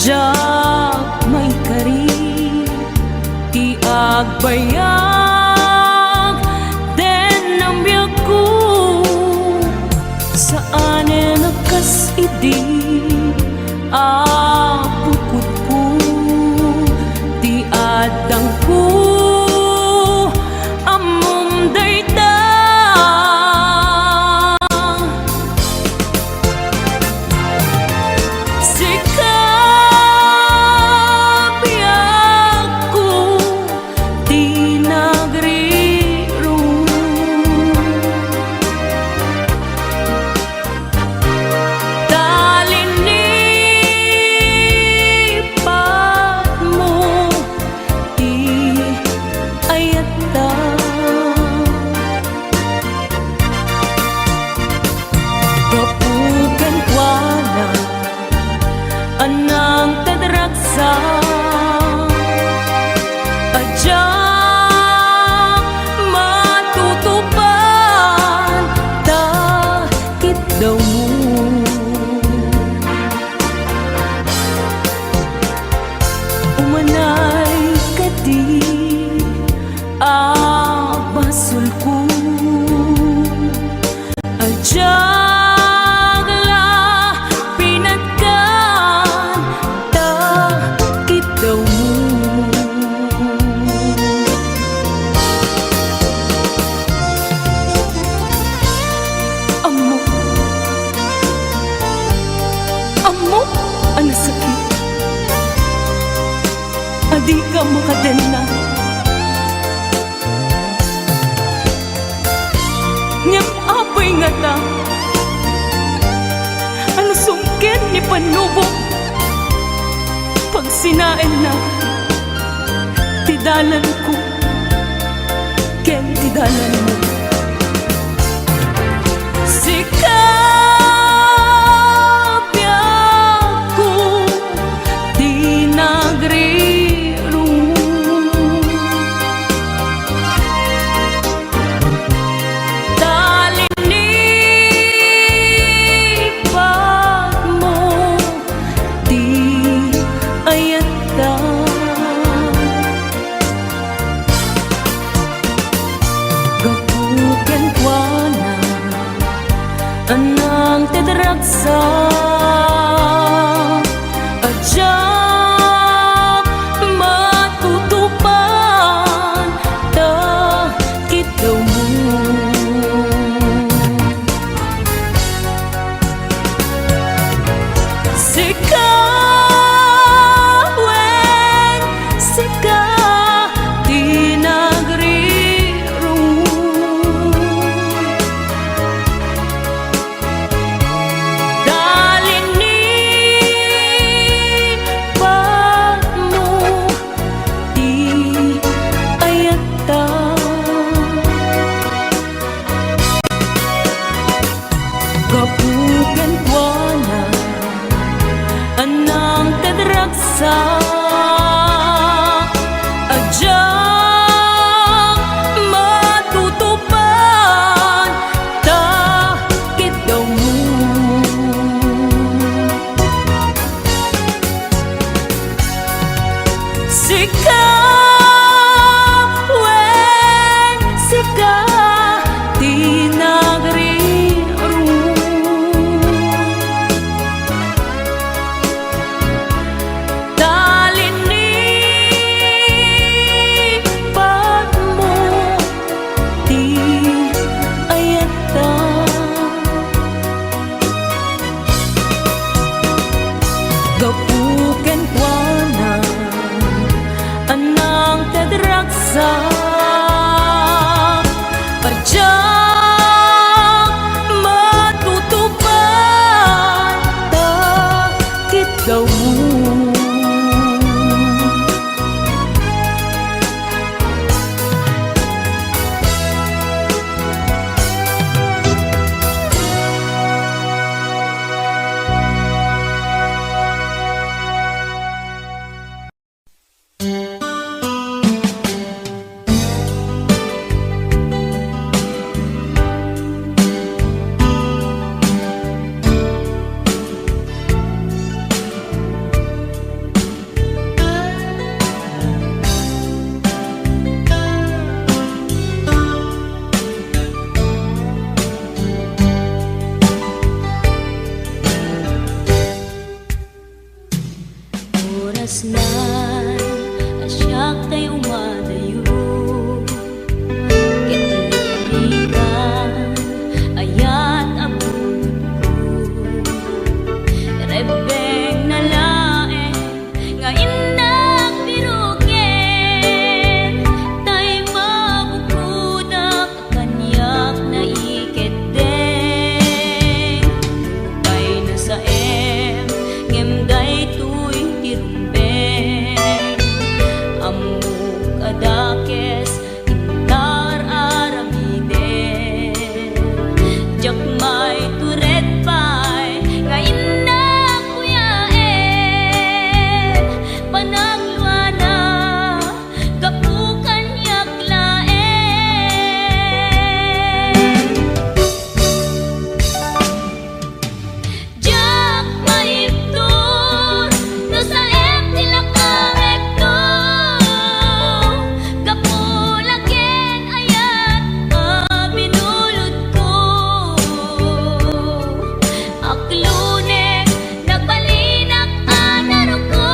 Adyak may kari ti agbayag den ang biyak ko saan nakas idi apukot ko ti adang ko amom dayta anang tadraksa adyak matutupan dakit daw mo umanay kadi abasul ko adyak ang sakit, adi ka makadena. Ngem apoy nga ta, ano sungkit ni panubok, pag sinain na, tidalan ko, ken tidalan mo. Sika anang tadraksa adyak matutupan dakit daw mo sika wen sika kapugan ko na anang tadraksa adyak matutupan dakit daw mo sika wen sika pusnan asyak tayo madayo kitlikan ayat abun ko rebeng na lae nga inak birugen tay mabukudak kanyak na iketeng lupay na sa ngemday tuy tirumbeng amuk adakes intar aramiden jakmay turet pay nga inak kuyaen panagluana kapukan yaklaen jak maipton no sa tilakarekto kapulaken ayat binulod ko aklunek nagbalinak anaro ko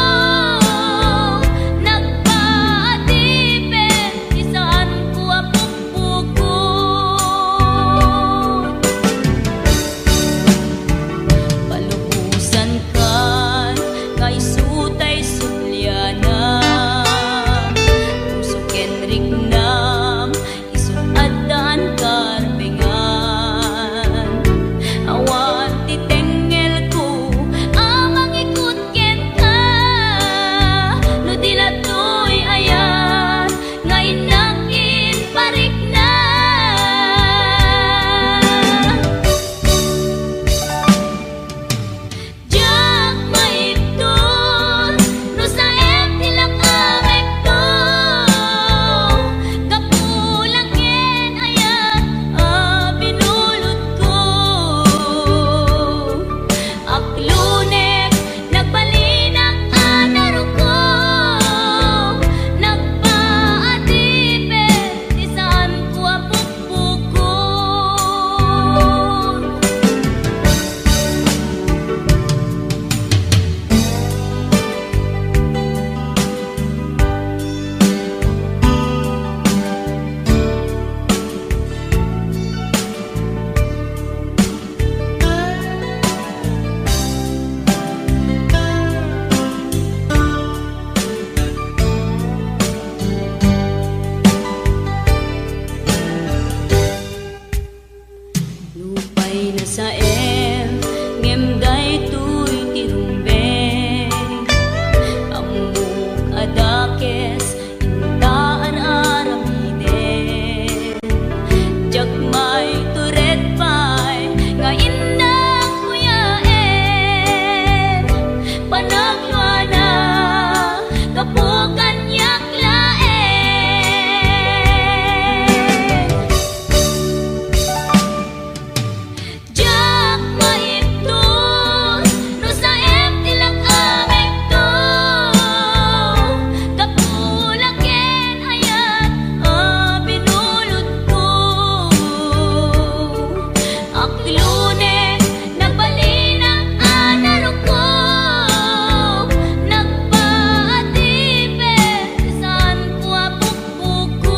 nagpaatipin isaan ko apukpukon palubusan kan kay sutay sulyana puso kenrik nam isut adan karbengan awan titengel ko amang ikut ken ka no dilatoy ayan ngay nakin parik na jak maipton no sa tilakarekto kapulaken ayat binulod ko aklunek nagbalinak anaro ko nagpaatipin isaan ko apukpukon lupay na sa ngemday tuy tirumbeng amuk adakes intaan aramiden jakmay turet pay nga inak kuyaen panagluana kapukan yaklaen jak maipton no sa tilakarekto kapulaken ayat binulod ko aklunek nagbalinak anaro ko nagpaatipin isaan ko apukpukon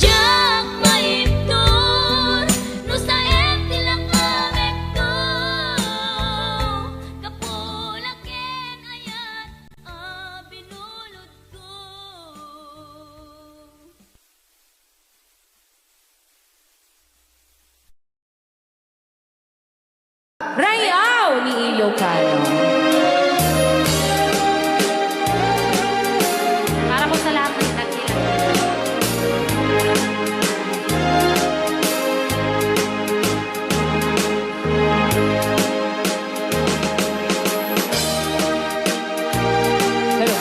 jak maipton no sa tilakarekto kapulaken ayat binulod ko Rayaw ni Ilocano. Para po sa lahat ng nagkilala. Hello.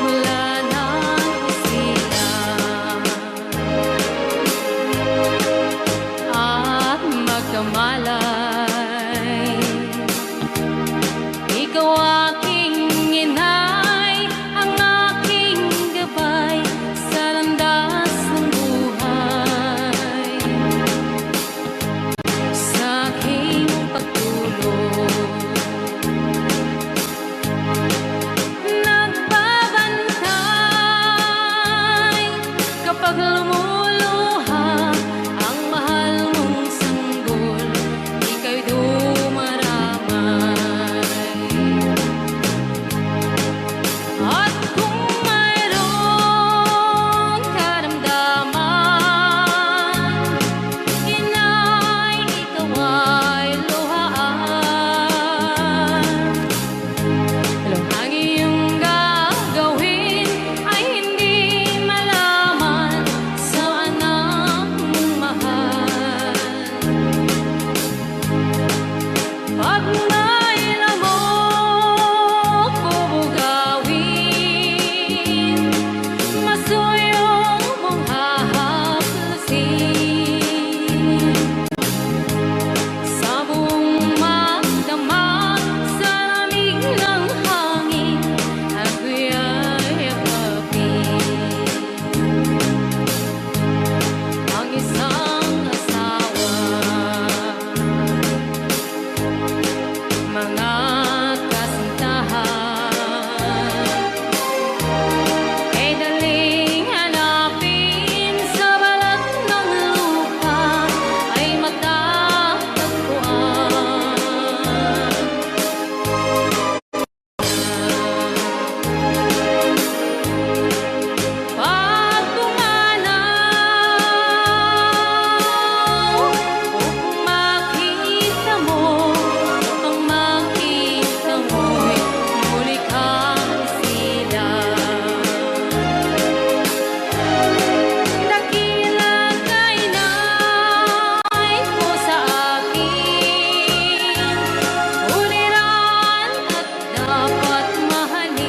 mula nang isilang dapat mahalin.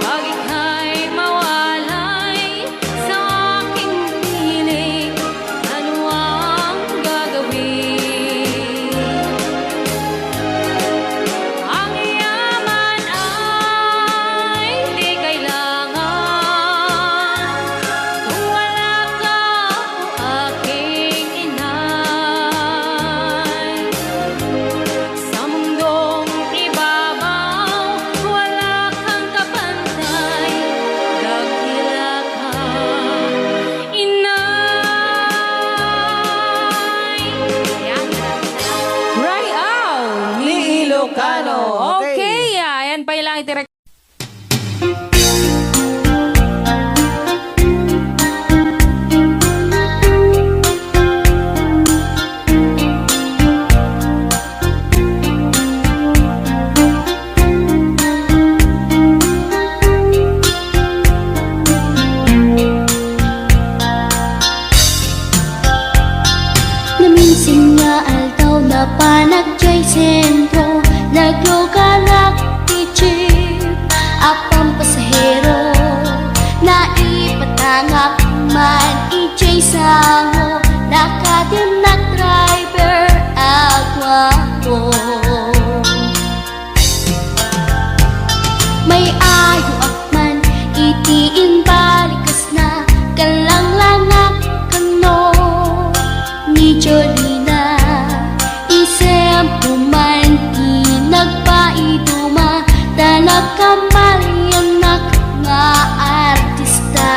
Pag ika'y mawalay sa aking piling, ano ang gagawin? Ang yaman ay di kailangan kung wala ka, o aking inay. Sa mundong ibabaw, wala kang kapantay, dakila ka, inay. Yan. Right out Ni Ilocano. Okay, ayan pa ilang itirek. Naminsing nga aldaw na panagjay sentro, naglugarak ti jeep, apang pasahero, naipatangak man ijay sango, nakadim na driver agwapo. May ayo akman itiin balikas na kalanglangak kano ni Jolina, isem puman di nagpaiduma, talagkamalianak nga artista.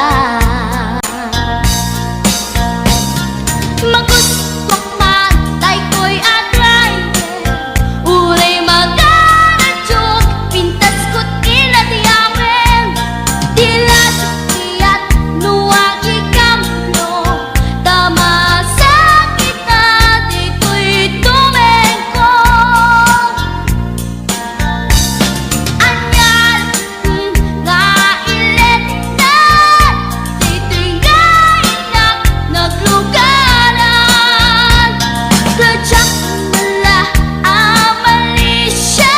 Magustwak man tay ko'y atrayer, uray magaradyog, pintas ko't inatiyawen, tila sukiyat nuwagi kamlo, tama sakit na dito'y tumengko. Anyal nga ilet na dito'y nga inak naglugaran, tadyak nala amalisya,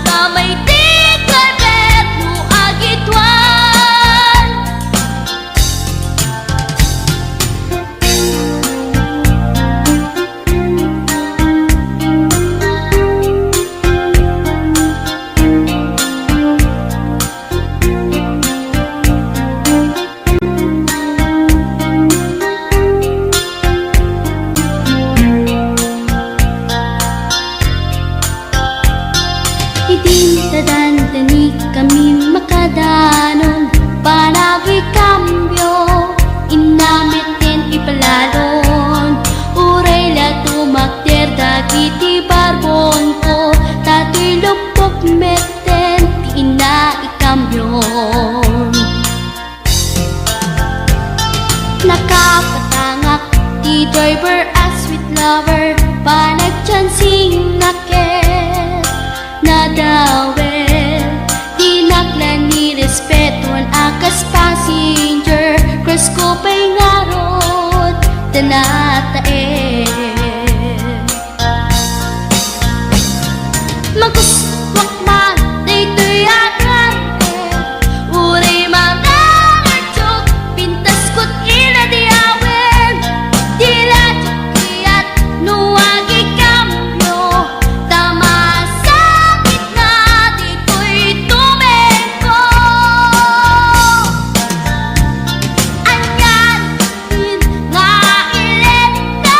na may tikarbet nuagitwan. Idintadantani kami makadanon, panagi kambyo, inamiten ipalalon, uray la tumakder dagiti barbon ko, tato'y lupok meten ti ina ikambyon. Nakapatangak ti driver as sweet lover, panagchansing naket nadawel, di naklan ni respetuan akas passenger, cross ko pa'y ngarot tanatae. Magustwak man dito'y agrante, uray magaradyog, pintas ko't inadiyawen, tila jukiyat nuwagi kamyo, tama sakit na dito'y tumengko. Anyan nga ilet na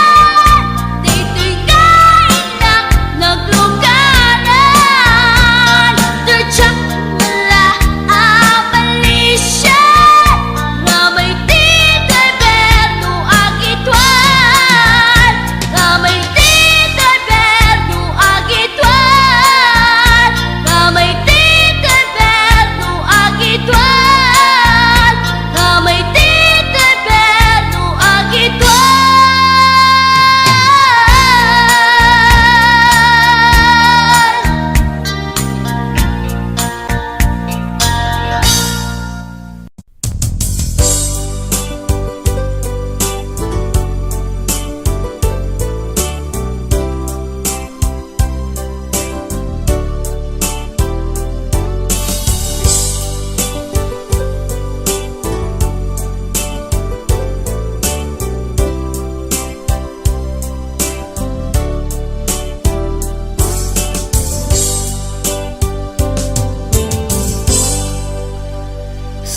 dito'y kainak naglugaran,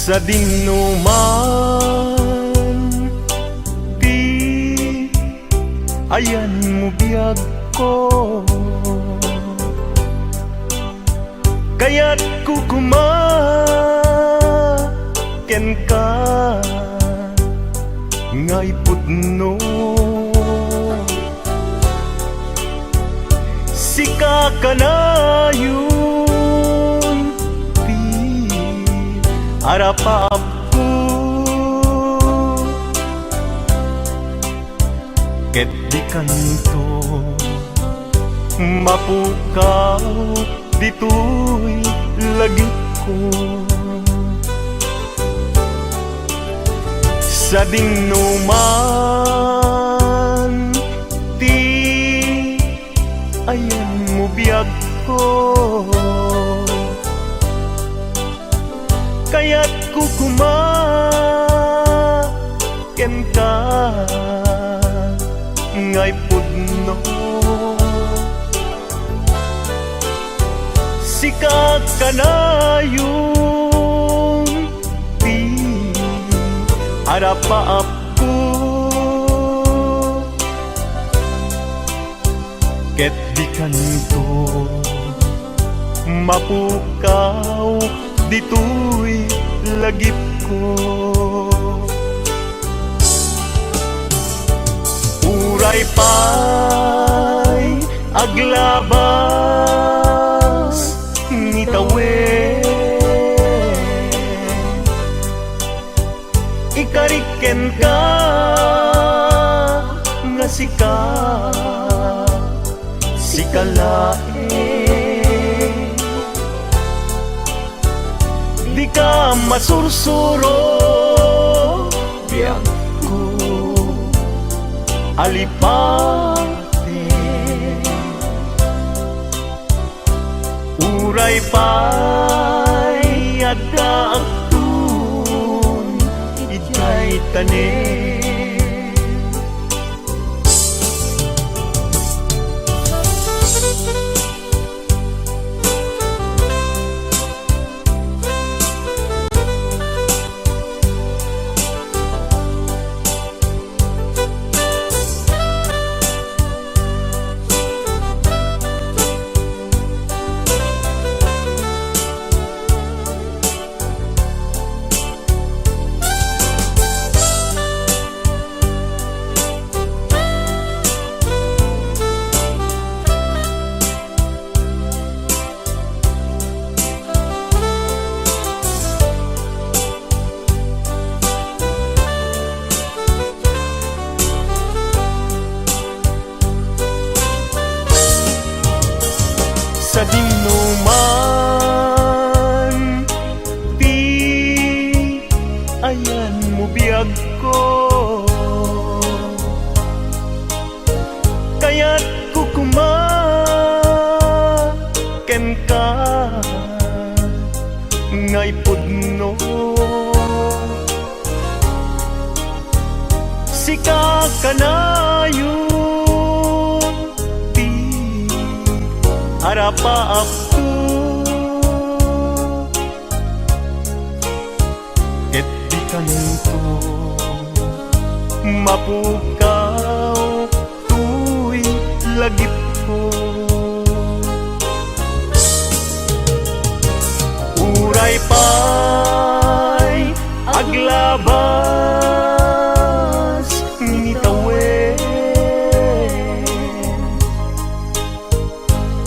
sa dinuman di ayan mo biyag ko, kaya't kukumaken ka ngay putno. Sika ka na yun di arapap ko, ket di kanto mapukaw dito'y lagi ko. Sa dinuman di ayan mo biyag ko, kaya't kukumaken ka ngay pudno. Sika ka na yung di arapaap ko, ket di kanto mapukaw dito'y lagip ko. Uray pa'y aglabas ni tawen, ikariken ka nga sikalae, di ka masursuro biyag ko alipate. Uray pa'y adda aktun itay tanin, sa dinuman di ayan mo biyag ko, kaya't kukumaken ka ngay pudno. Sika ka na yun di arapaap ko, ket di kanto mapukaw tu'y lagip ko. Uray pa'y aglabas ni tawen,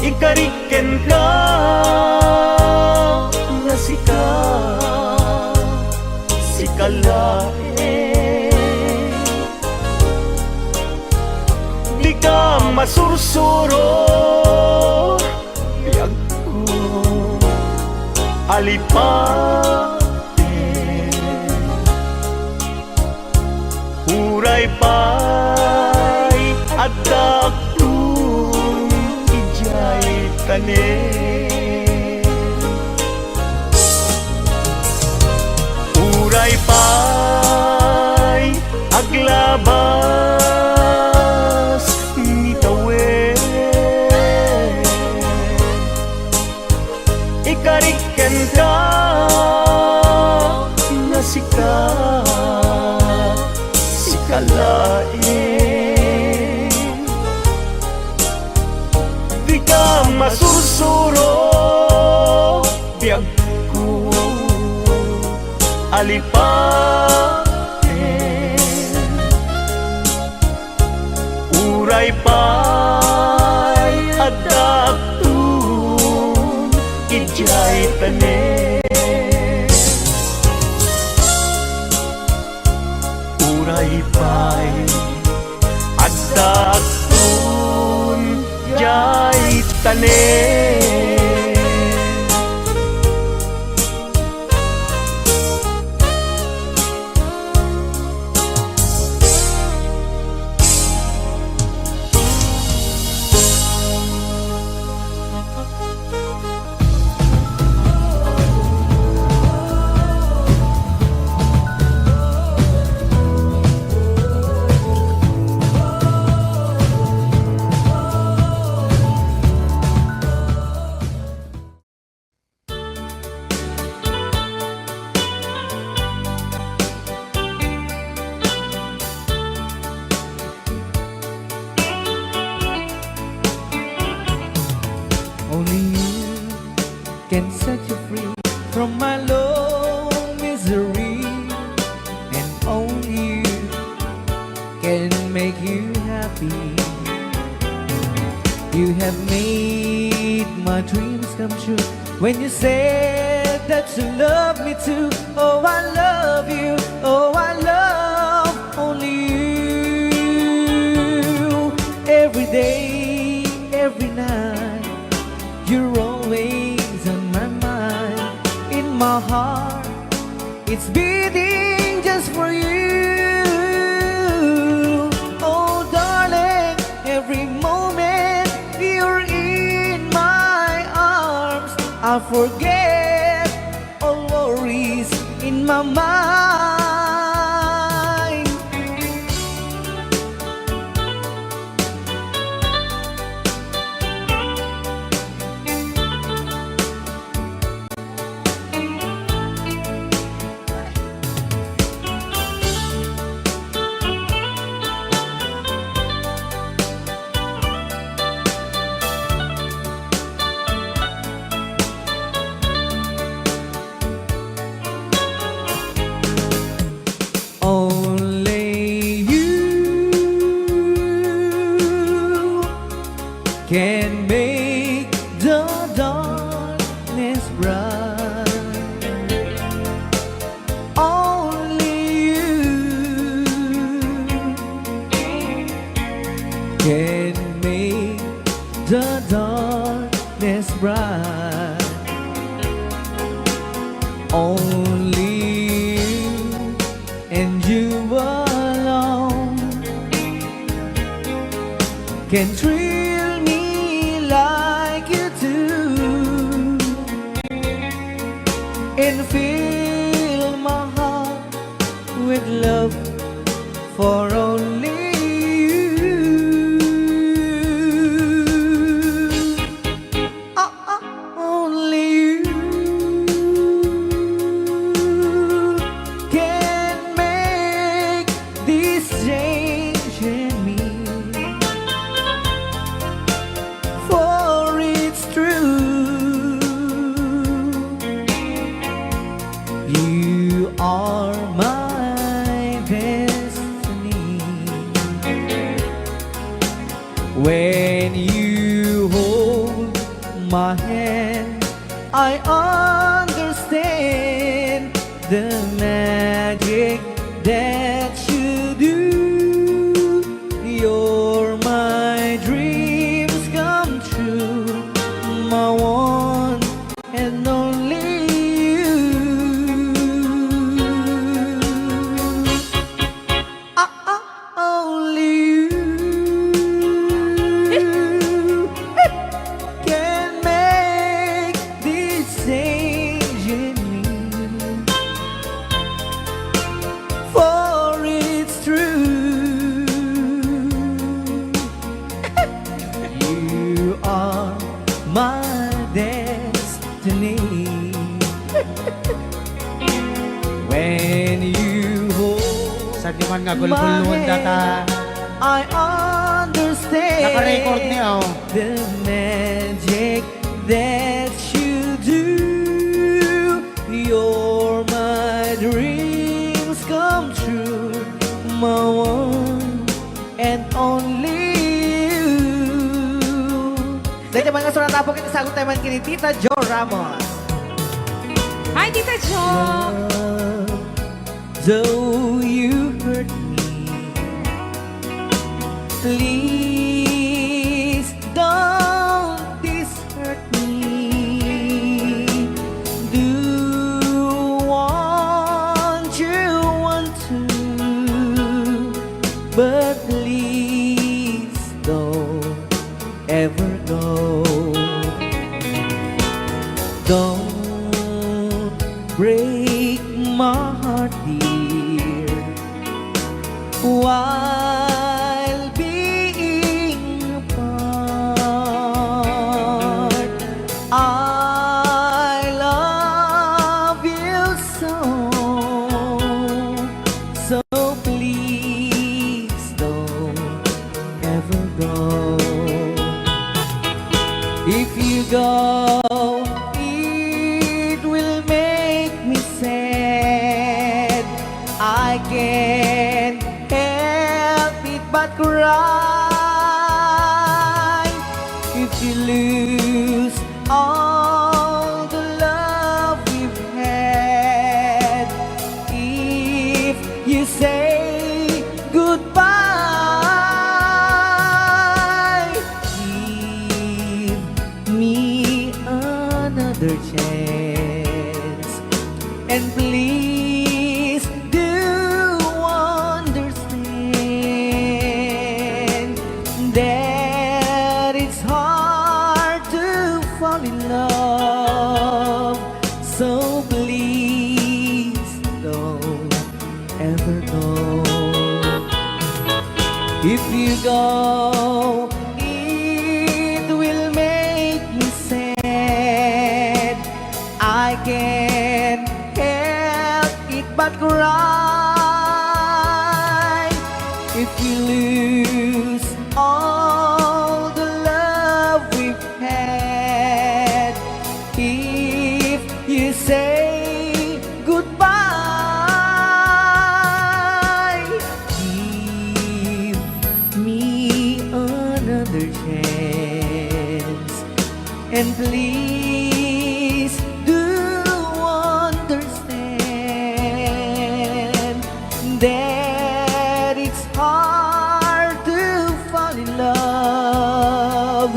ikariken ka nga sikalae, di ka masursuro biyag ko alipate. Uray pa'y adda aktun ijay tanin, uray pa'y aglabas ni tawen, ikariken ka masursuro biyag ko alipaten uray pa'y adaptun ijay tanen uray pa'y adaptun ijay tanen Only you can set you free from my low misery, and only you can make you happy. You have made my dreams come true when you said that you love me too. Oh, I love you. Oh, I love only you. Every day, every night, you're always on my mind. In my heart, it's beating just for you. Oh, darling, every moment you're in my arms, I forget all worries in my mind. Only you can make the darkness bright. Only you can make the darkness bright. Only you and you alone can thrill me like you do, and fill my heart with love for only you. Only you can make this change in me, for it's true. You are my destiny. When you hold my hand, I understand the magic that you do. You're my dreams come true, my one and only you. Only you can make this change in me, for it's true. You are my destiny. When you hold Sa di man nga my gulgulon hand, data I understand Naka-record niya, oh. The magic that you do. You're my dreams come true. My one and only you. Dahil naman nga surat po kita sagot tayo man kini Tita Jo Ramos. Hi, Tita Jo! Though you hurt me, please don't hurt me. Do want to, but please don't ever go. Don't break my heart, dear, while being apart. I love you so, so please don't ever go. If you go, it will make me sad. I can't help it but cry. If you lose all the love we've had, if you say goodbye, give me another chance, and please do understand that it's hard to fall in love. So please don't ever go. If you go, it will make me sad. I can't help it but cry. If you lose all the love we've had, if you say goodbye, give me another chance, and please do understand that it's hard to fall in love.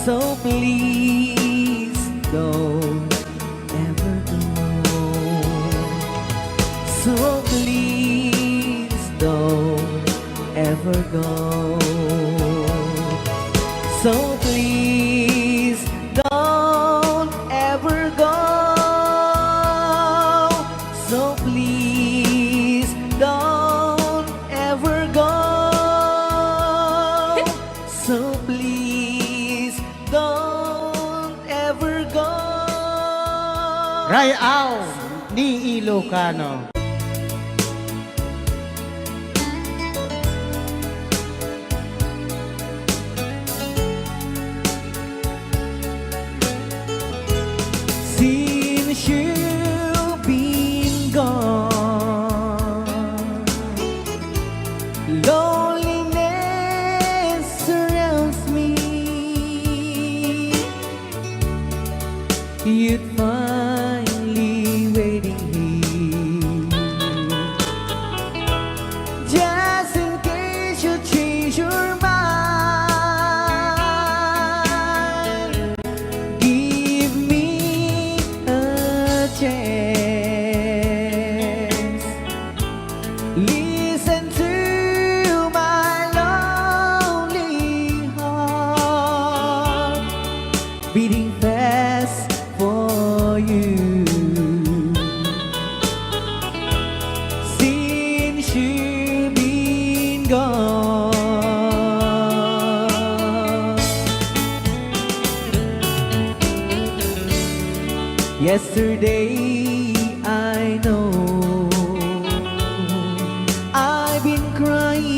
So please don't ever go. So please don't ever go. So please don't ever go. So please don't ever go. So please don't ever go. Rayaw ni Ilocano. Since you've been gone, loneliness surrounds me. You'd finally waiting here, just in case you change your mind. Give me a chance. Listen to my lonely heart beating fast for you. Since you've been gone, yesterday I know I've been crying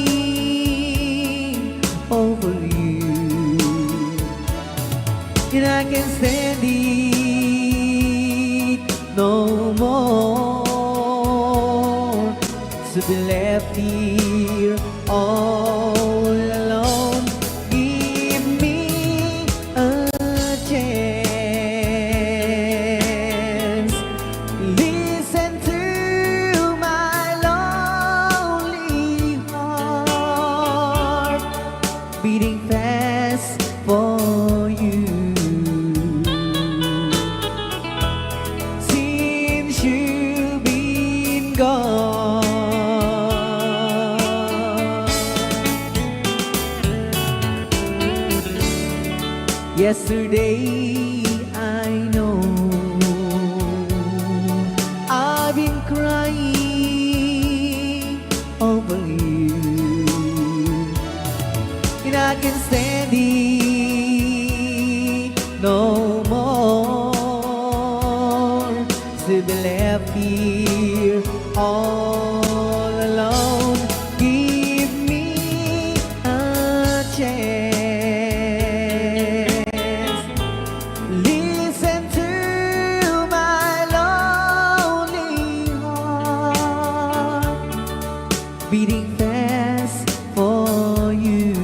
over you. and I can't stand it no more. To be left here all alone. Give me a chance. Listen to my lonely heart beating fast for you. Since you've been gone, yesterday I know I've been crying over you, and I can't stand it no more. To be left here all alone. Give me a chance. Listen to my lonely heart beating fast for you.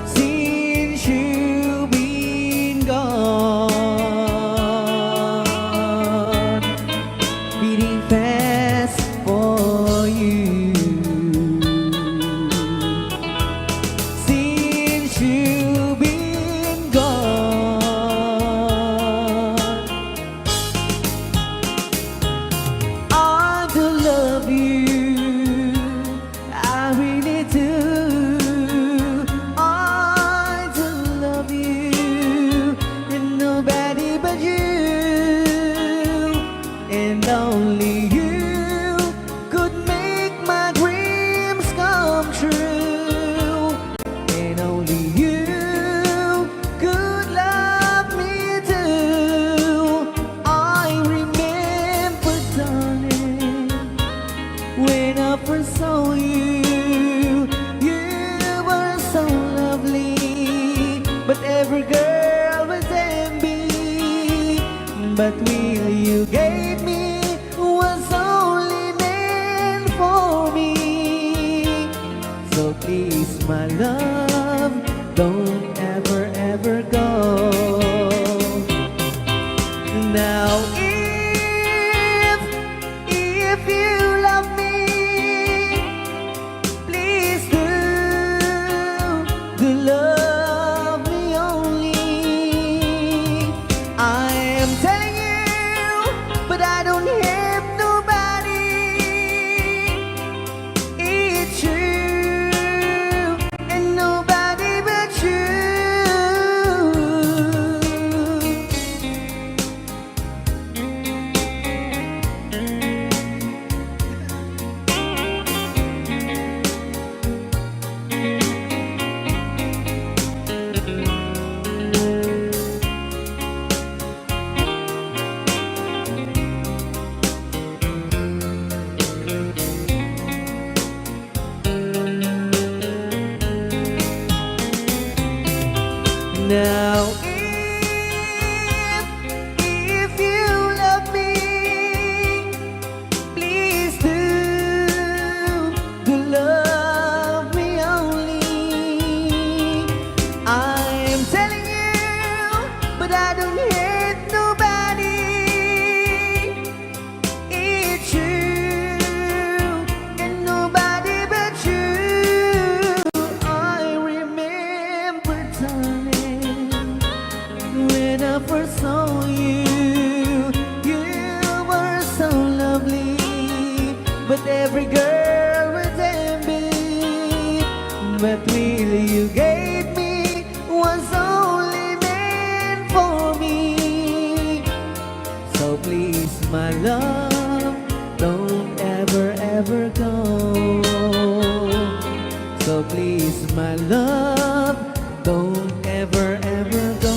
Since you've been gone, beating fast for you. Since you've been gone, I do love you, I really do. I do love you, and nobody but you, and only you could make my dreams come true, and only you could love me too. I remember, darling, when I first saw you, you were so lovely, but every girl was envy. But will you gave me was only meant for me. So please, my love, don't ever, ever go. Now if you love me, please do love me only. I am telling you, but I don't have nobody. It's you and nobody but you. Now if you love me, please do love me only. I am telling you, but I don't hate nobody. It's you and nobody but you. I remember, darling, when I first saw you, you were so lovely, but every girl was envy. But really you gave me was only meant for me. So please, my love, don't ever, ever go. So please, my love, don't ever, ever go.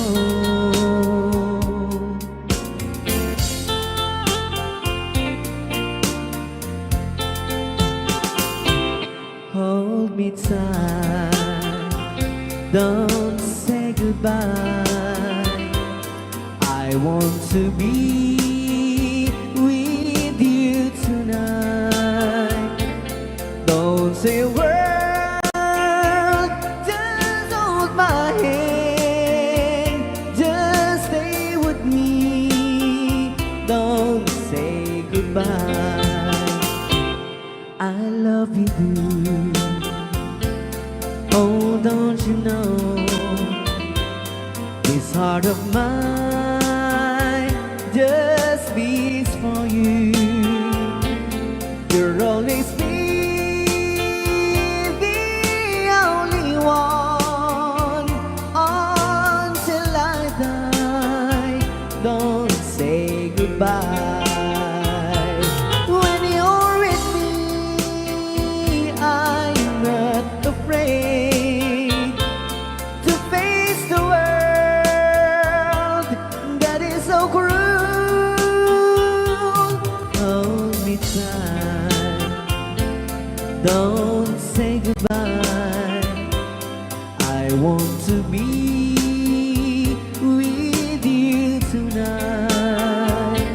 don't say goodbye. I want to be with you tonight. Don't say a word, just hold my hand. Just stay with me. Don't say goodbye. I love you, boo. Oh, don't you know, this heart of mine just beats for you. You'll always be the only one until I die. Don't say goodbye. When you're with me, I'm not afraid to face the world that is so cruel. Hold me tight, don't say goodbye. I want to be with you tonight.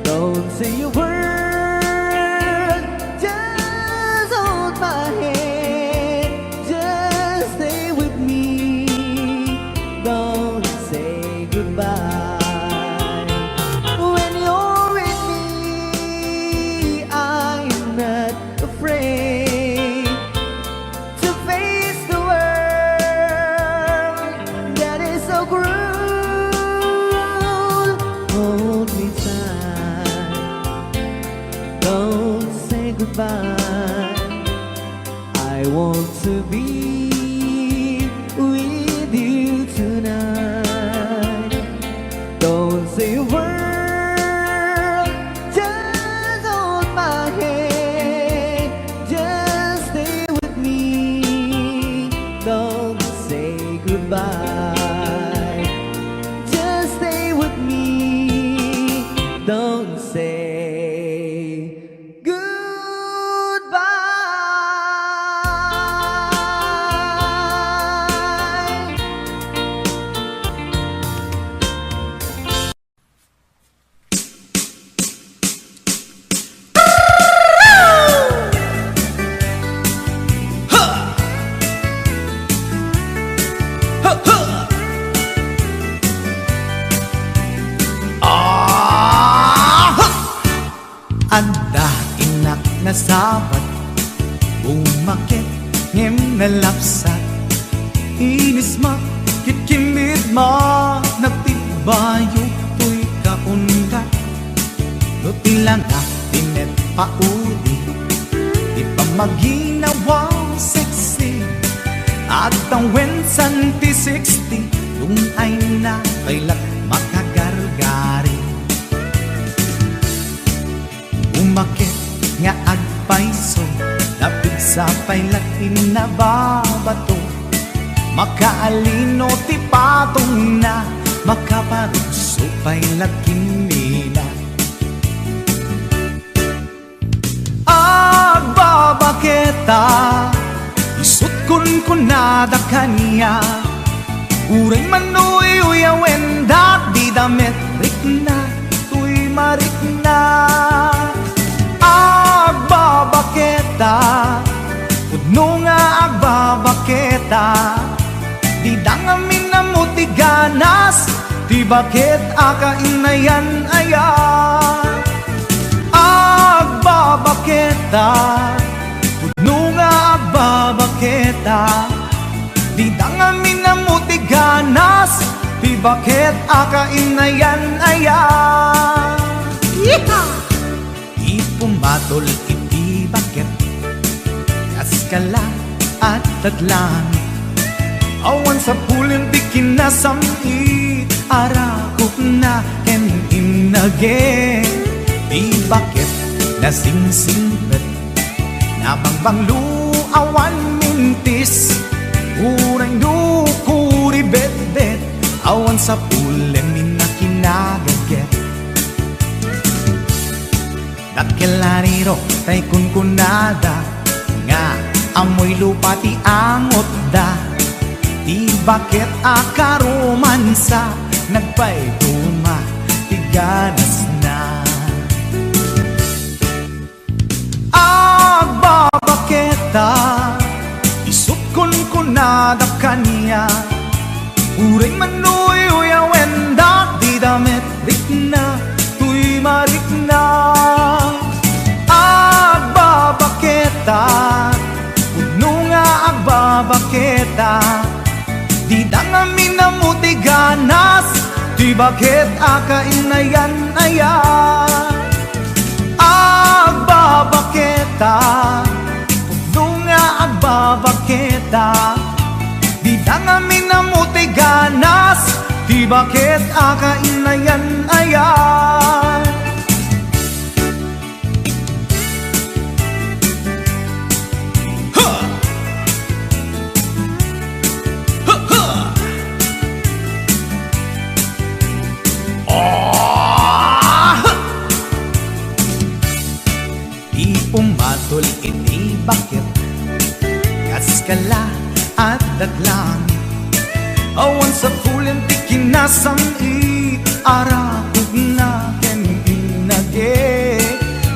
Don't say a word, just hold my hand. Just stay with me. Don't say goodbye. When you're with me, I'm not afraid to face the world that is so cruel. Hold me tight, don't say goodbye. I want to be with you tonight. Don't say a word, just hold my hand. Just stay with me. Don't say goodbye. Just stay with me. Don't say goodbye. Anda inak na sabat umakit ngem na lapsat inis ma kitkimit ma nagtibayo tuy kaunda no tilanga tinet paudi di pa maginawang sexy at ang wensan P60 yung ay na kailat makagargari umakit nga agpaiso lapit sa pailat inababato makaalino ti patong na makaparuso pailat kinila agbabaketa isut kun nada kanya uray manuy uyawen dat di damit rikna tuy marikna agbabaketa Udno nga agbabaketa Di dangamin na mo ti ganas Ti bakit akainayan aya Agbabaketa Udno nga agbabaketa Di dangamin na mo ti ganas Ti bakit akainayan aya Ipumatol iti bakit Kaskala at tadlangit Awan sa pulin di kinasamit Arakot na ken inage Di bakit nasingsinglet Nabangbanglu awan mintis Uray dukuri bet-bet Awan sa pulin minakinagaget Dakilariro tay kunkunada Nga amoy lupa ti angot da Di bakit akaromansa nagpay tiganas na. Agbabaketa isutkon ko na da kanya uray manuy uyawenda di damit rikna tuy marikna. Agbabaketa puno nga agbabaketa di dangamin na mutiganas di bakit akainayan ayan. Agbabaketa puno nga agbabaketa di dangamin na mutiganas di bakit akainayan ayan. Pumatol iti bakit kaskala at datlang awan sa pulen ti kinasam arakog na keninage.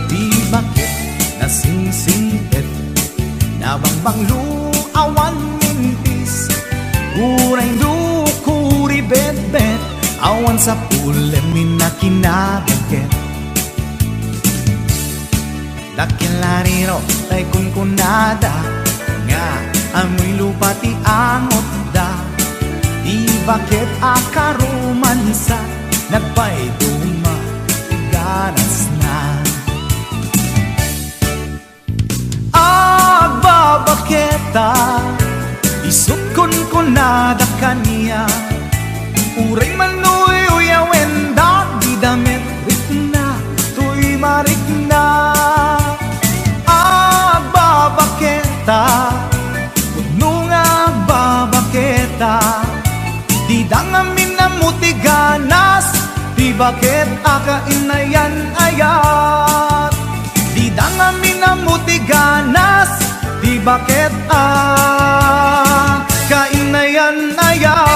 Di bakit nasingsingpet nabangbang awan mintis uray kuri bet-bet awan sa pulen minakinabagket. Dakilariro tay kunkunada nga amoy lupa ti angot da. Di bakit akaromansa nagpay ganas na. Agbabaketa isutkon ko na da kanya uray manuy uyawenda di damit rikna tuy marikna. Puno nga agbabaketa di dangamin na mutiganas di bakit akainayan ayat. Di dangamin na mutiganas di bakit akainayan ayat.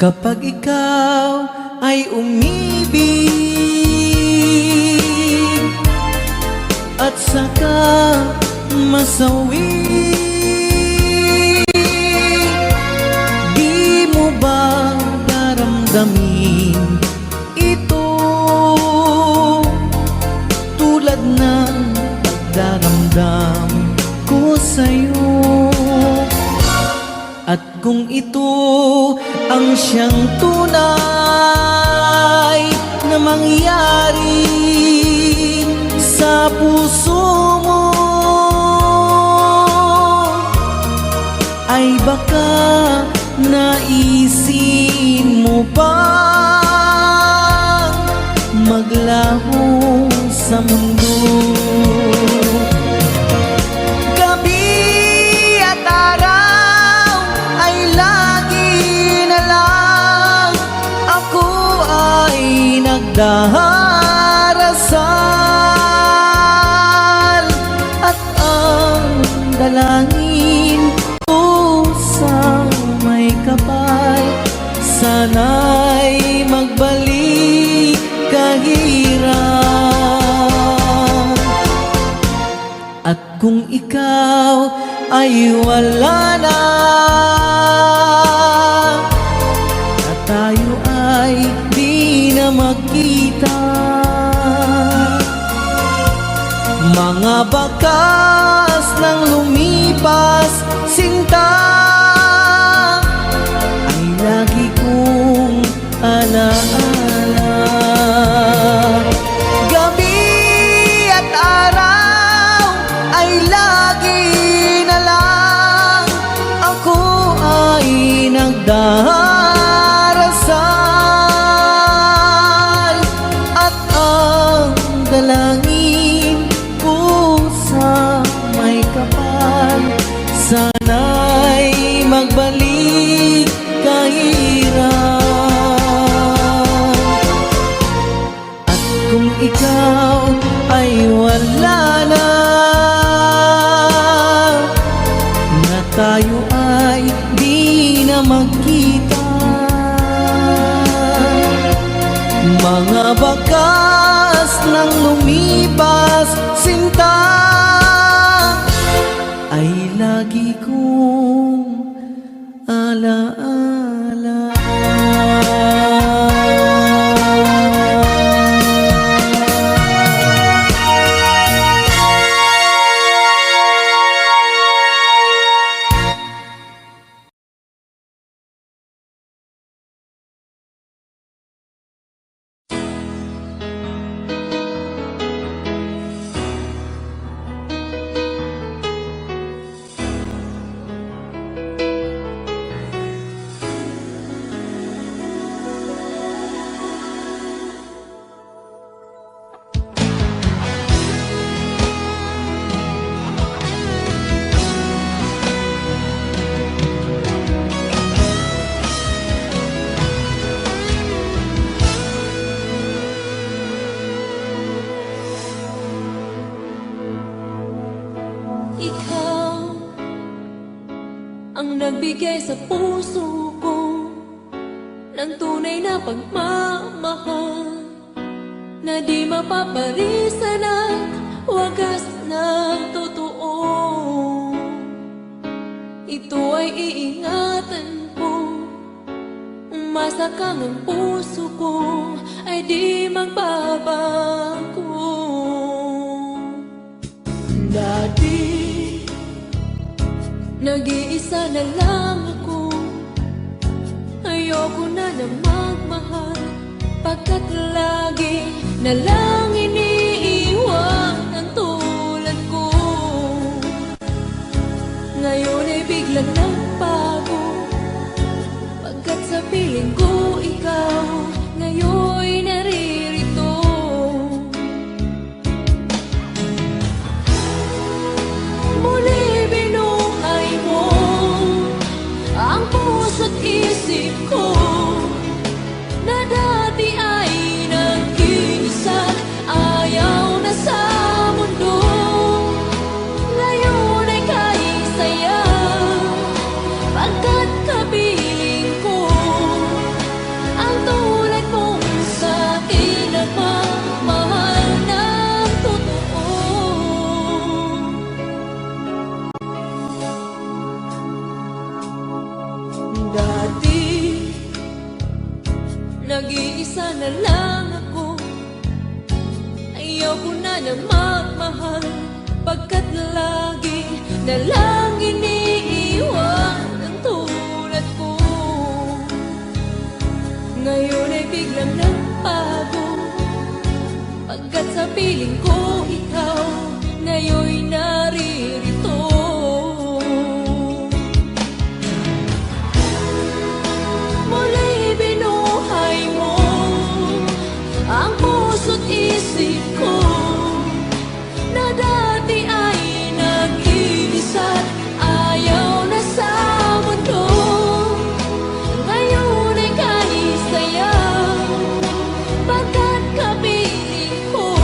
Kapag ikaw ay umibig at saka masawi, di mo ba daramdamin ito tulad ng pagdaramdam ko sa'yo? At kung ito ang siyang tunay na mangyari sa puso mo, ay baka naisin mo bang maglaho sa mundo? Nagdarasal at ang dalangin ko sa may kapal, sana'y magbalik kahirap. At kung ikaw ay wala na, at tayo ay di na magkita, mga bakas ng lumipas sinta ay lagi kong alaala. Gabi at araw ay lagi na lang ako ay nagdarasal ikaw ay wala na, na tayo ay di na magkita. Mga bakas ng lumipas sinta ay lagi kong alaala. Ikaw ang nagbigay sa puso ko ng tunay na pagmamahal na di mapaparisan at wagas na totoo. Ito ay iingatan ko, umasa kang ang puso ko ay di magbabago. Dati nag-iisa na lang ako, ayoko na magmahal, pagkat lagi na lang iniiwan ang tulad ko. Ngayon ay biglang nagbago, pagkat sa piling ko ikaw ngayon naririto. Muli binuhay mo ang puso't isip ko na dati ay nag-iisa, ayaw na sa mundo. Ngayon ay kahit saya, pagkat kapiling ko ang tulad mong sa akin nagmamahal ng totoo. Dati nag-iisa na lang ako, ayaw ko na magmahal, pagkat lagi na lang iniiwan ang tulad ko. Ngayon ay biglang nagbago, pagkat sa piling ko ikaw ngayon naririto. Muli binuhay mo ang puso't isip ko na dati ay nag-iisa't ayaw na sa mundo. Ngayon ay kahit saya, pagkat kapiling ko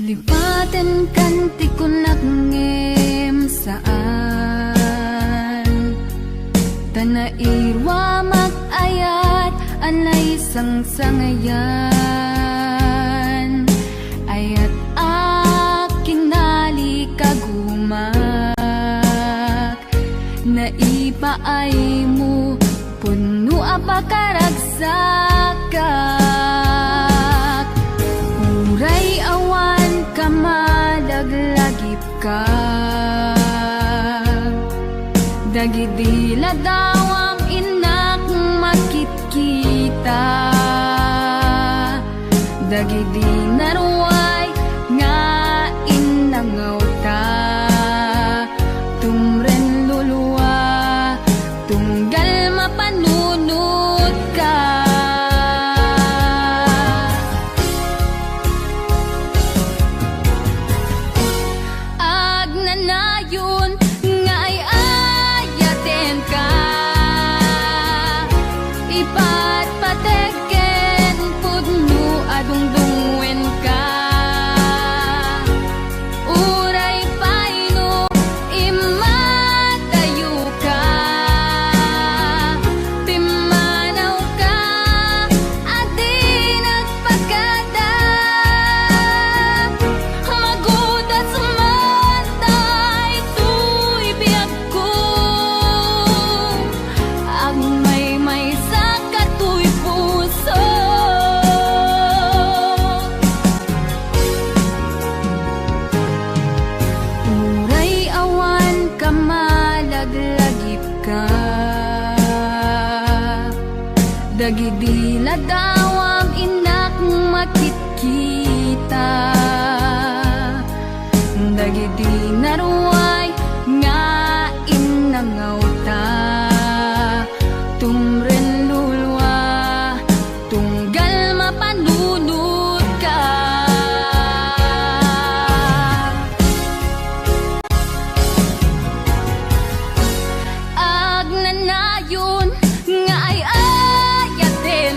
Lipaten kanti ko nagngem saan Tanairwa mag-ayat anay sang-sangayan Ayat akinali kagumak Naipaay mo puno apakaragsakat Uray awan ka madaglagip ka Dagidila daw ang inak makit-kita Dagidi naruay nga inangaw ta Tumren luluwa tunggal mapanunod ka Agnanayon nga ay ayaten ka Ipatpateken pudno adungdungwen ka Uray paino imatayo ka Pimanaw ka at di nagpagkada Magudas man tayo ito'y biyag ko Ang may sa kato'y puso Uray awan ka malaglagip ka Dagidila daw ang inak makit-kita Dagidi naruay nga inangaw ta Tumren lulwa tunggal mapanunod ka Agnanayon nga ay ayaten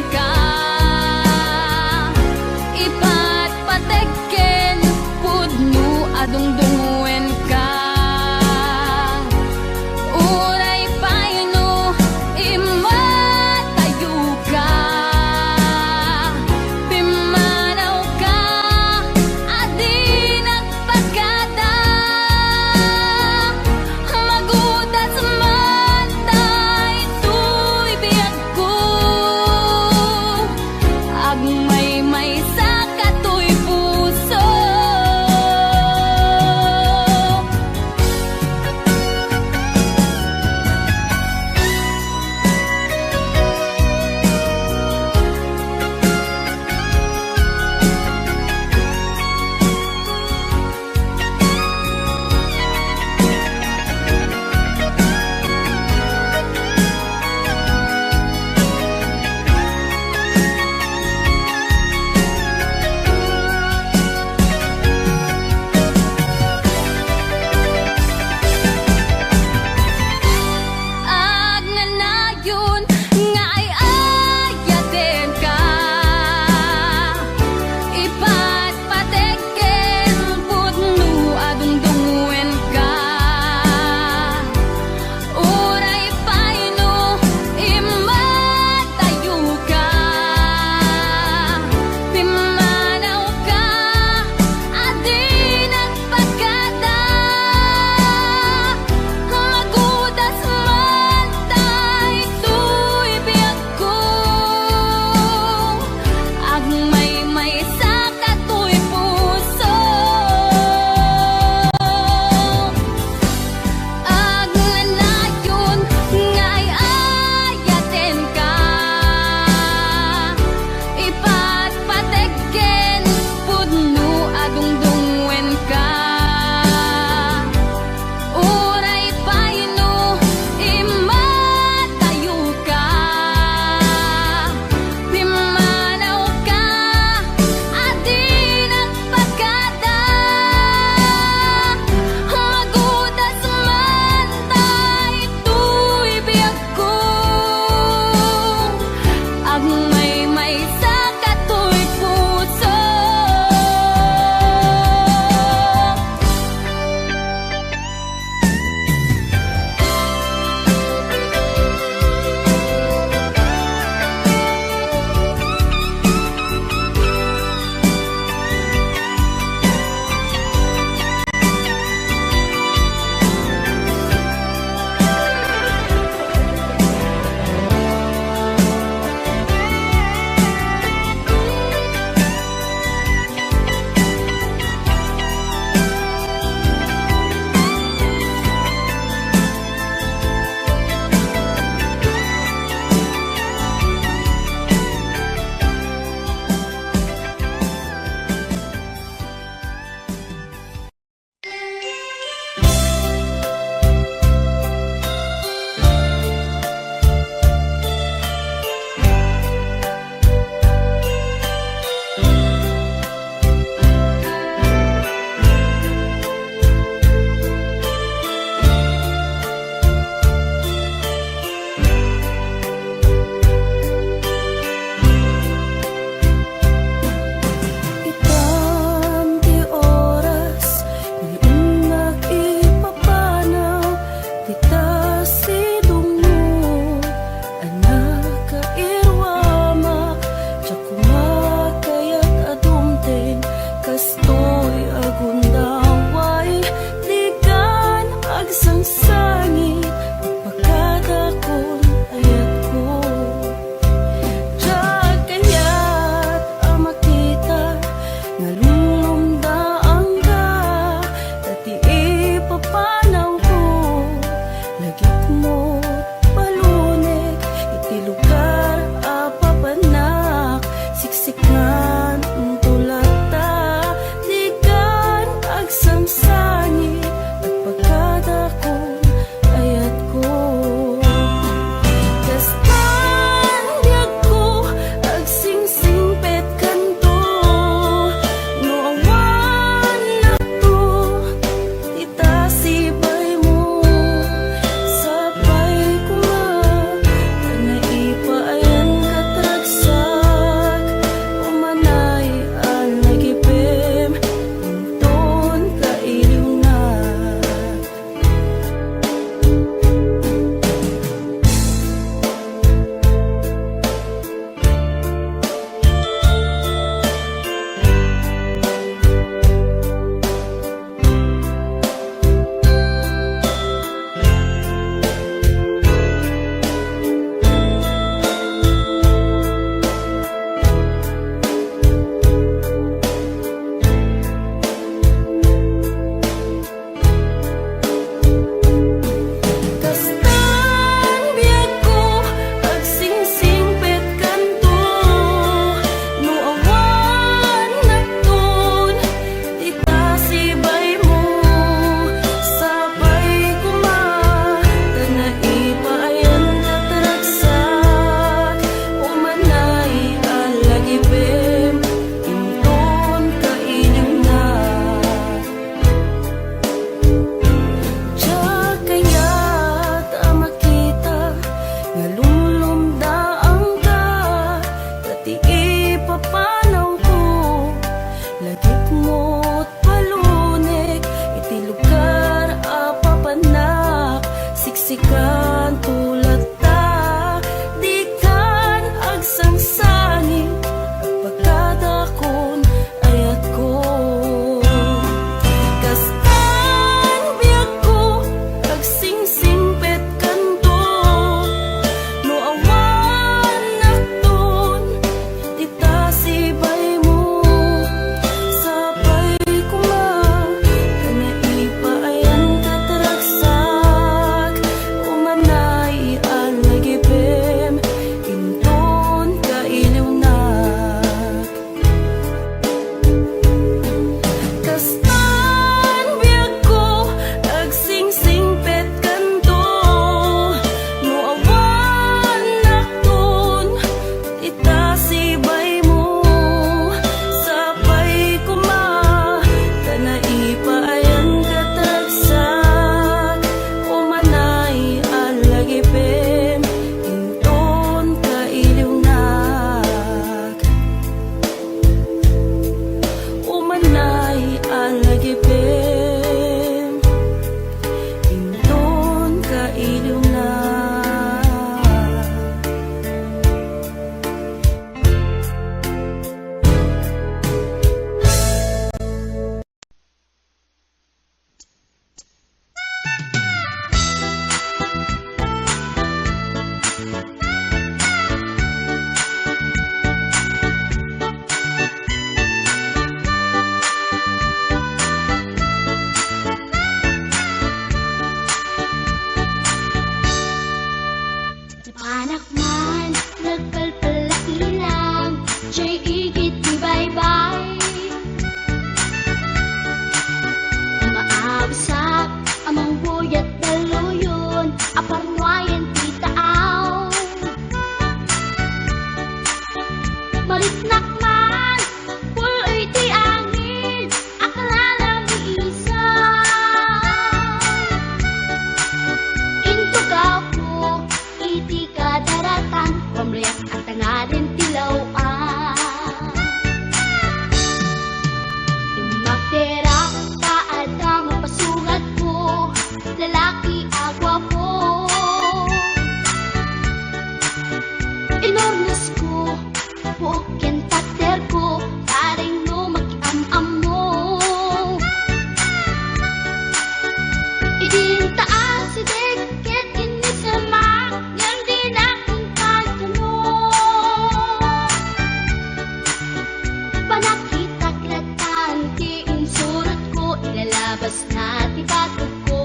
bas na tibatog ko.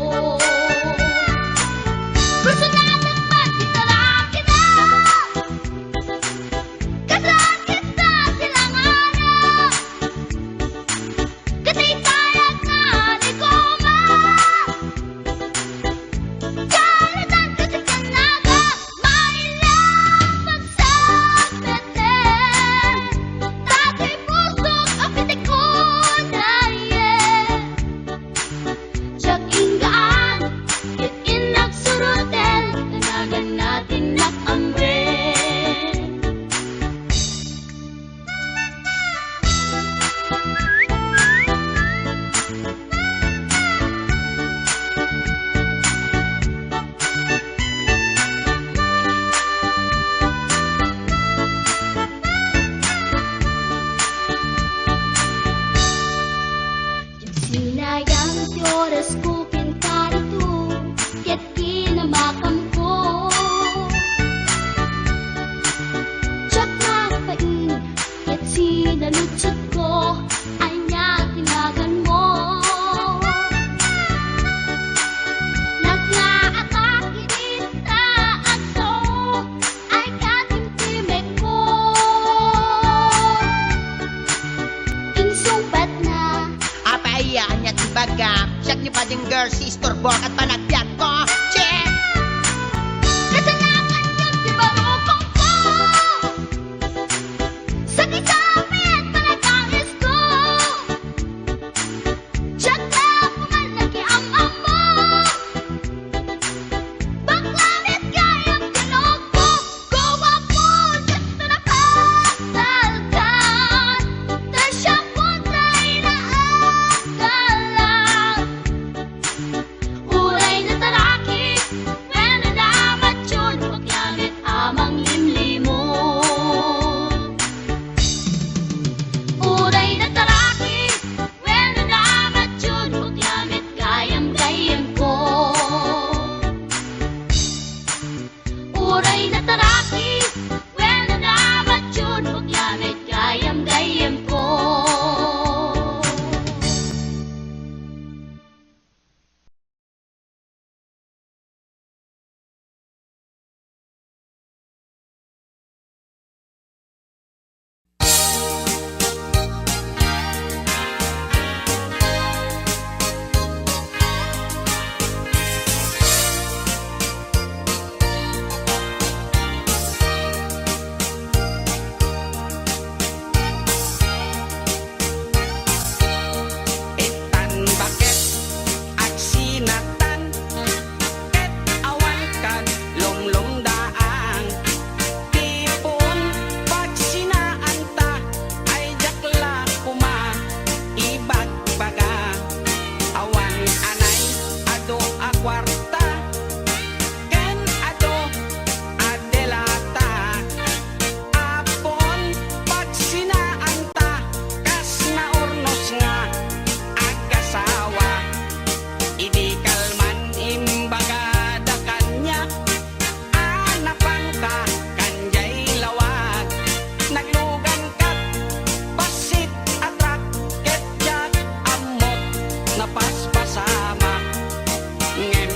Gusto natin magkitara kita, kasakit na silang anak, katitayag na likoma, kalitan kasi kanaga, mailang magsabete, tatay pusok ang pitik ko na Siyak inggaan, yun inagsurutin, tanagan natin nakamre. Sinayang ti oras ko pintarito, kaya't kinamakam ko. Tiyak mapain, kaya't sinalutsot ko, anya tinagan mo. Nagnaatake dita ato, ay katimtimek ko. Insumbat na Apayaan niya tibaga. Siyak niyo pa din girl, sister, bok at panagbiag ko. Check! kasalanan yun, di ba rupang ko? Sa kisapit, panagangis ko. Tiyak na pumalaki ang amo. Baklanit kayang tinog ko. Gawa po, dito na pasalkan. Tasya po tayo na akalang. Uray na taraki, when namat yun, huwag yamit amang limlimo. Uray na taraki, when namat yun, huwag yamit gayam-gayam ko. Uray na taraki, when namat yun, huwag yamit gayam-gayam ko. Itan bakit agsinatan ket awan kan longlong daang tipon pagsinaan ta ay jakla kuma ibagbaga awan anay ado a kwarta ken ado adelata apon pagsinaan ta kas naurnos nga agasawa idi kalman imbagada kanya anapan ka kanjay lawag naglugan kat basit atrak ket jak amot napaspasama ngem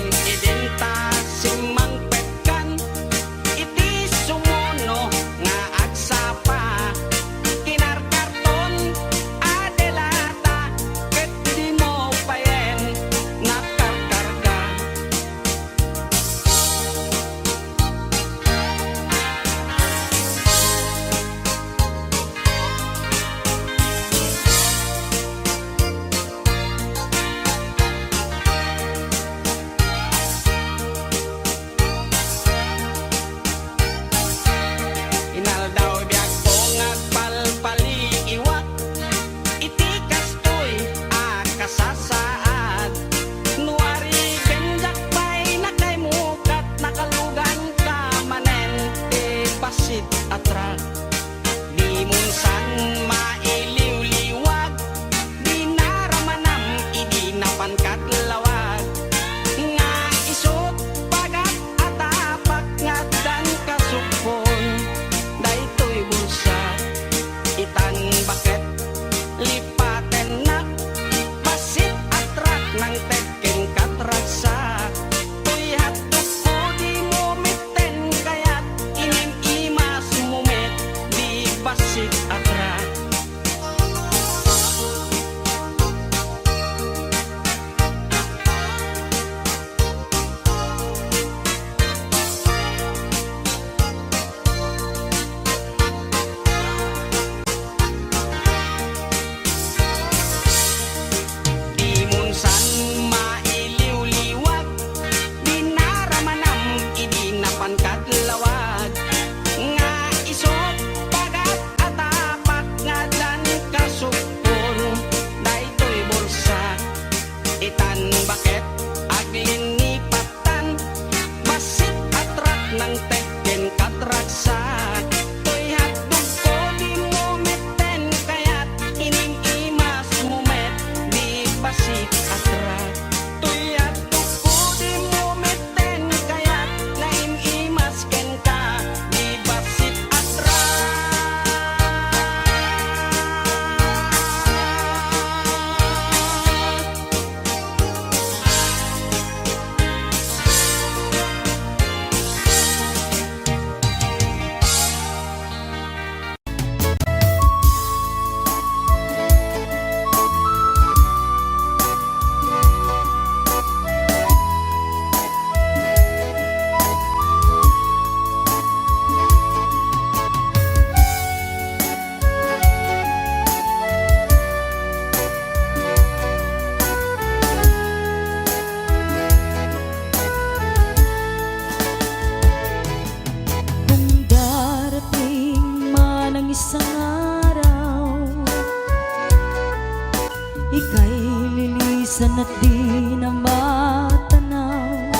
Bisan at di na matanaw,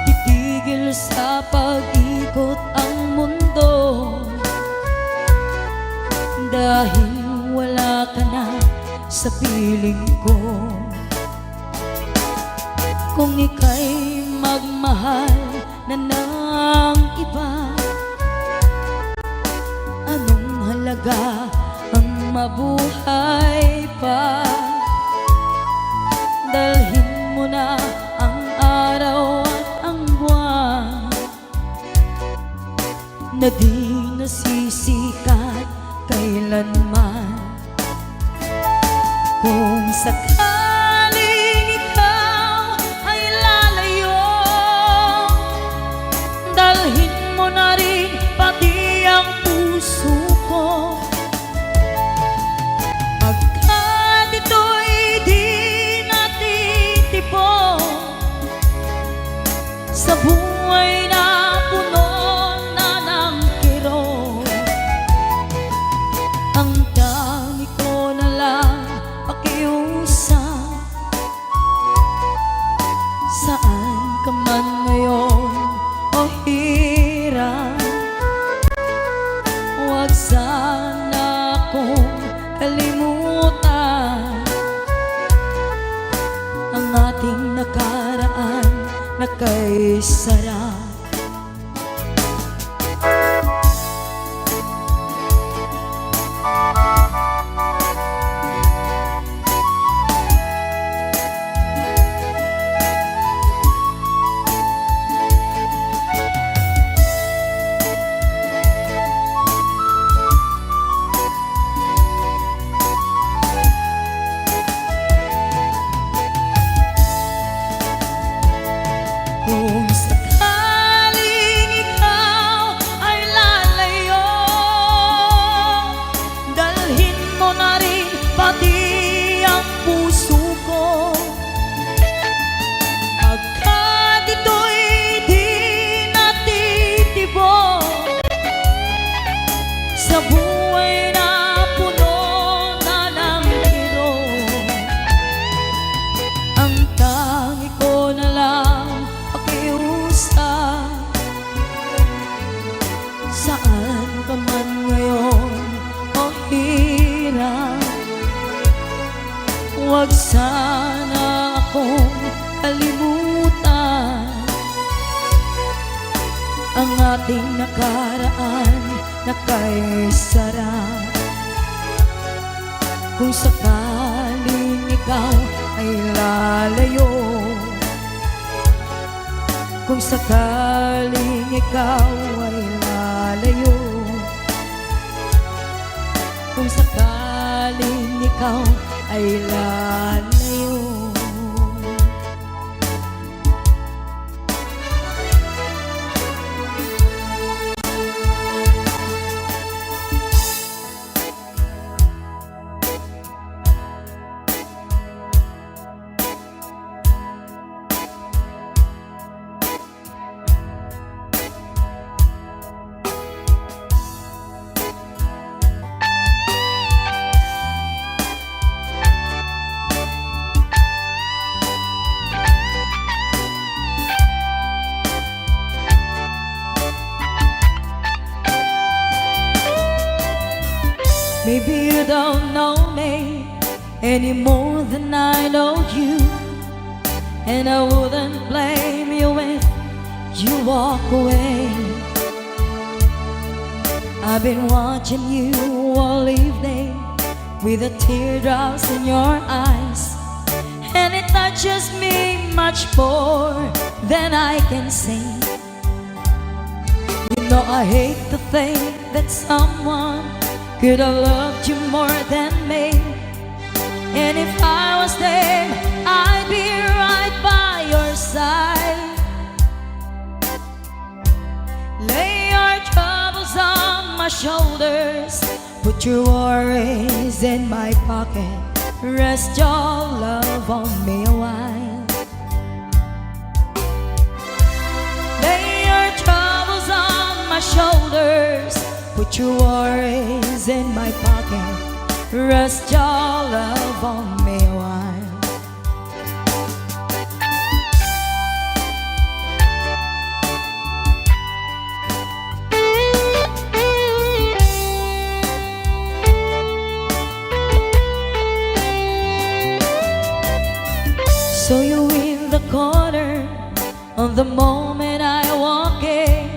titigil sa pag-ikot ang mundo, dahil wala ka na sa piling ko. Kung ika'y magmahal na ng iba, anong halaga ang mabuhay pa? Dalhin mo na ang araw at ang buwan na di nasisikat kailanman. Kung sakaling ikaw ay lalayo, dalhin mo na rin pati ang puso ko. Pagkat ito'y di natitipon sa buhay na puno na ng kirot, ang tangi ko na lang pakiusap. Saan ka man ngayon o hirap, huwag sana akong kalimutan ang ating nakaraan na kay sarap. Kung sakaling ikaw ay lalayo, dalhin mo na rin pati ang puso ko. Pagkat ito'y di natitibok sa buhay na puno na ng kirot, ang tangi ko na lang pakiusap. Saan ka man ngayon o hirap, huwag sana akong kalimutan ang ating nakaraan na kay sarap. Kung sakaling ikaw ay lalayo, kung sakaling ikaw ay lalayo, kung sakaling ikaw ay lalayo. Maybe you don't know me any more than I know you, and I wouldn't blame you if you walk away. I've been watching you all evening with the teardrops in your eyes, and it touches me much more than I can say. You know I hate to think that someone could have loved you more than me, and if I was there, I'd be right by your side. Lay your troubles on my shoulders, put your worries in my pocket, rest your love on me a while. Lay your troubles on my shoulders, put your worries in my pocket, rest your love on me Saw you in the corner on the moment I walk in.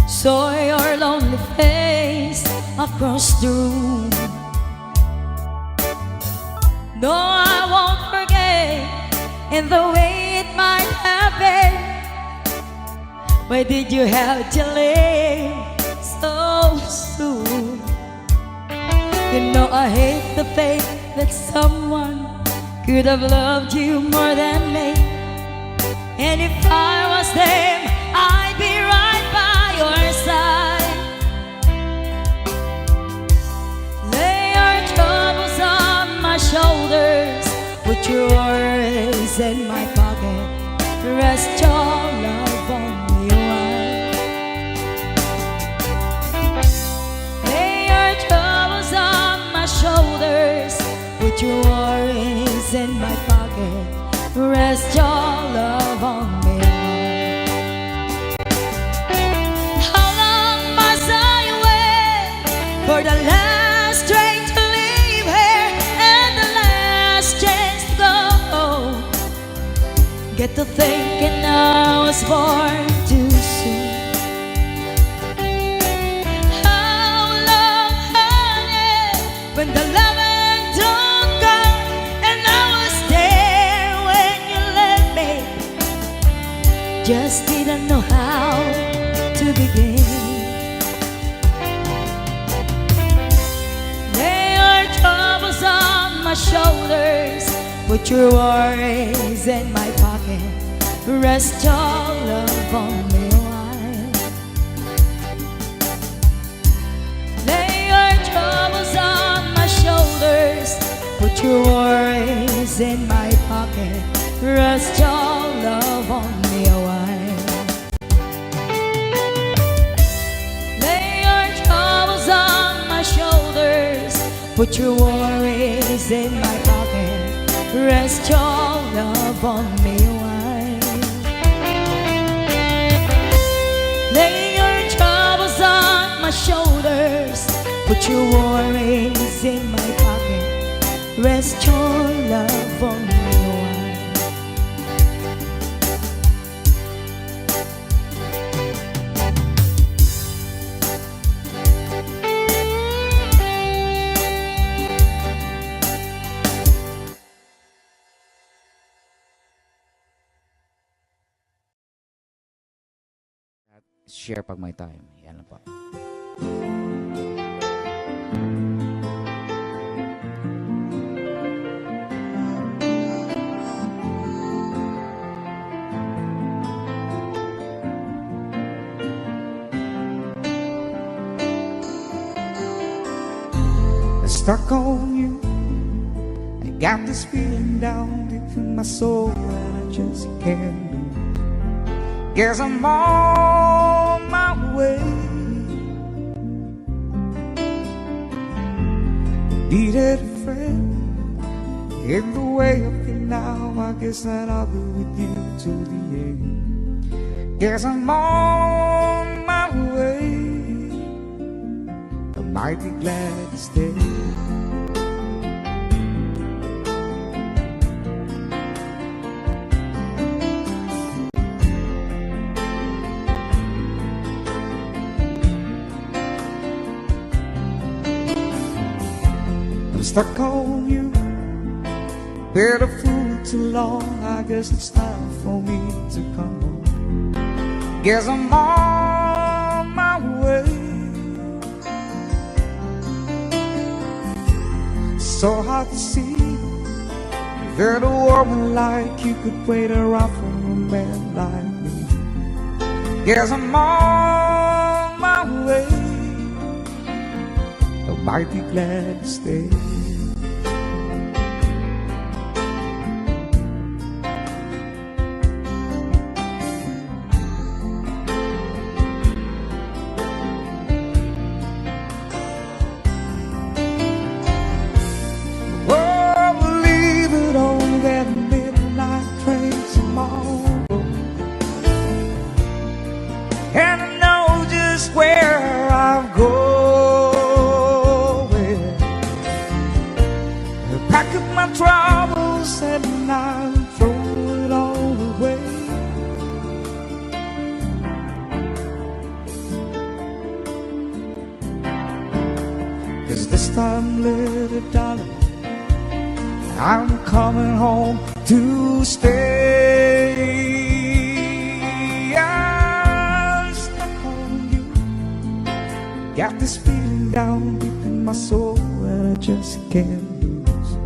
Saw your lonely face across the room. No, I won't forget in the way it might have been. Why did you have to leave so soon? You know I hate the faith that someone could have loved you more than me. And if I was them, I'd be right by your side. Lay your troubles on my shoulders, put your worries in my pocket, rest your love on me while. Lay your troubles on my shoulders, put your worries in my pocket, rest your love on me. How long must I wait for the last train to leave here and the last chance to go? Get to thinking I was born too soon. How long, honey, when the loving don't come and I was there when you left me, just didn't know how to begin. Lay your troubles on my shoulders, put your worries in my pocket, rest your love on me while. Lay your troubles on my shoulders, put your worries in my pocket, rest your love on me a while. Lay your troubles on my shoulders, put your worries in my pocket, rest your love on me a while. Lay your troubles on my shoulders, put your worries in my pocket, rest your love on me a while. Share pag may time. Yan lang po. Stuck on you. I got this feeling down deep in my soul that I just can't lose. Guess I'm on my way. Needed a friend in the way of you now. I guess that I'll be with you till the end. Guess I'm on my way. I might be glad to stay. I'm stuck on you. Been a fool too long. I guess it's time for me to come home. Guess I'm on my way. So hard to see that a woman like you could wait around for a man like me. Guess I'm on my way. I might be glad to stay. Pack up my troubles said and I'll throw it all away. Cause this time, little darling, I'm coming home to stay. I'm stuck on you. Got this feeling down deep in my soul that I just can't lose.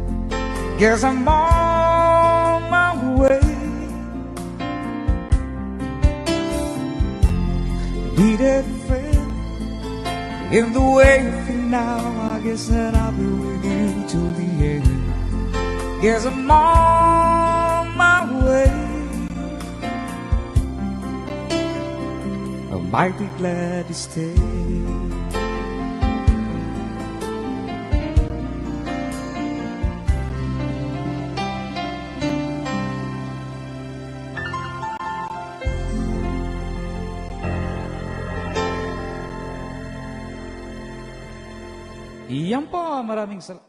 Guess I'm on my way. Need a friend in the way you feel now. I guess that I'll be with you till the end. Guess I'm on my way. I might be glad to stay. Iyan po, maraming salamat.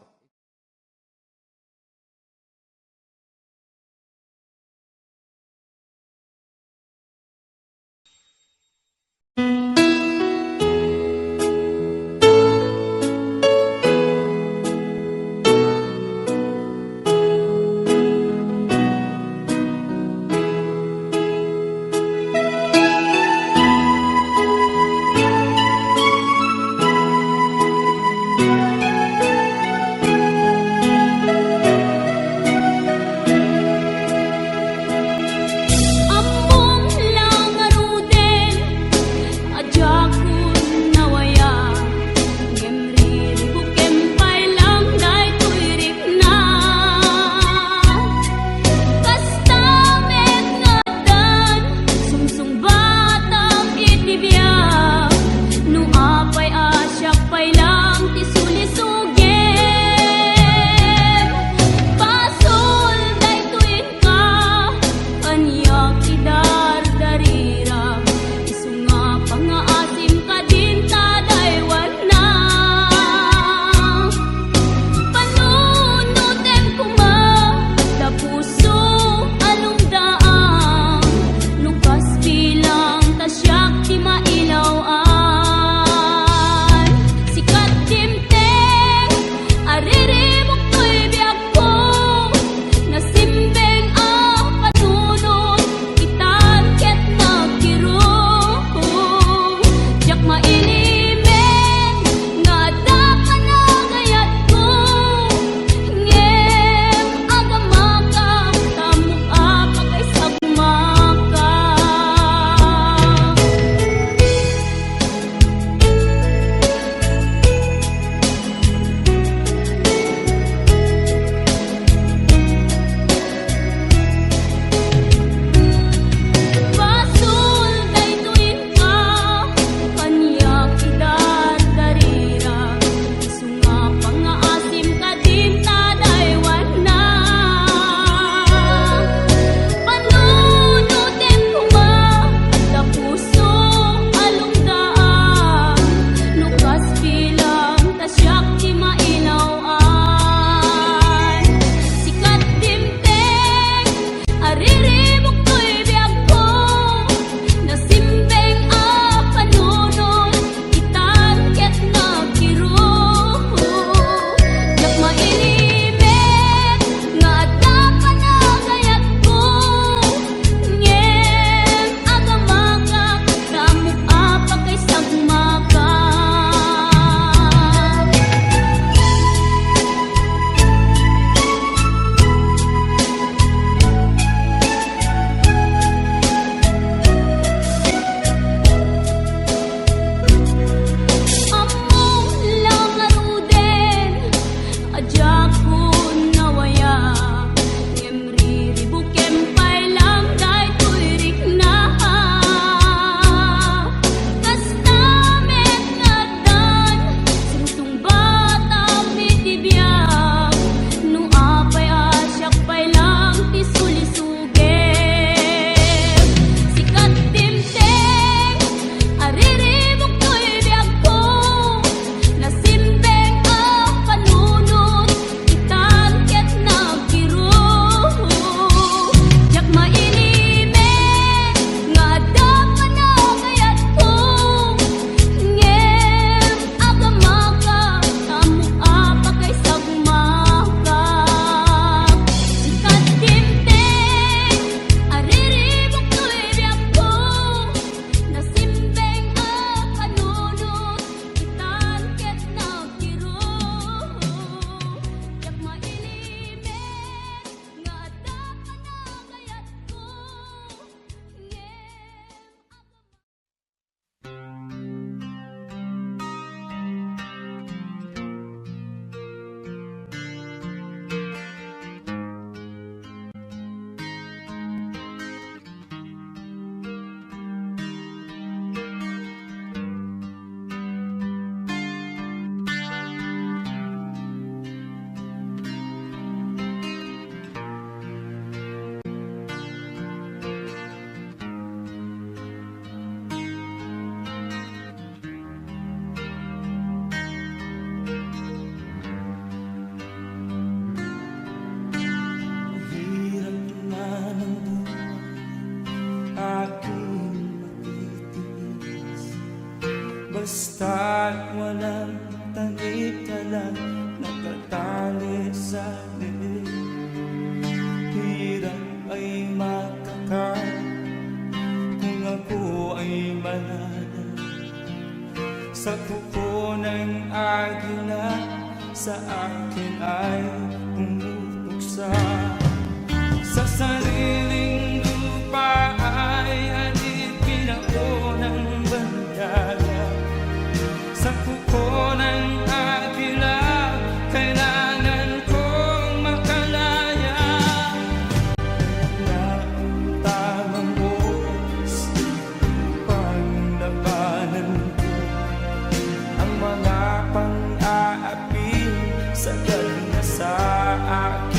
sa akin.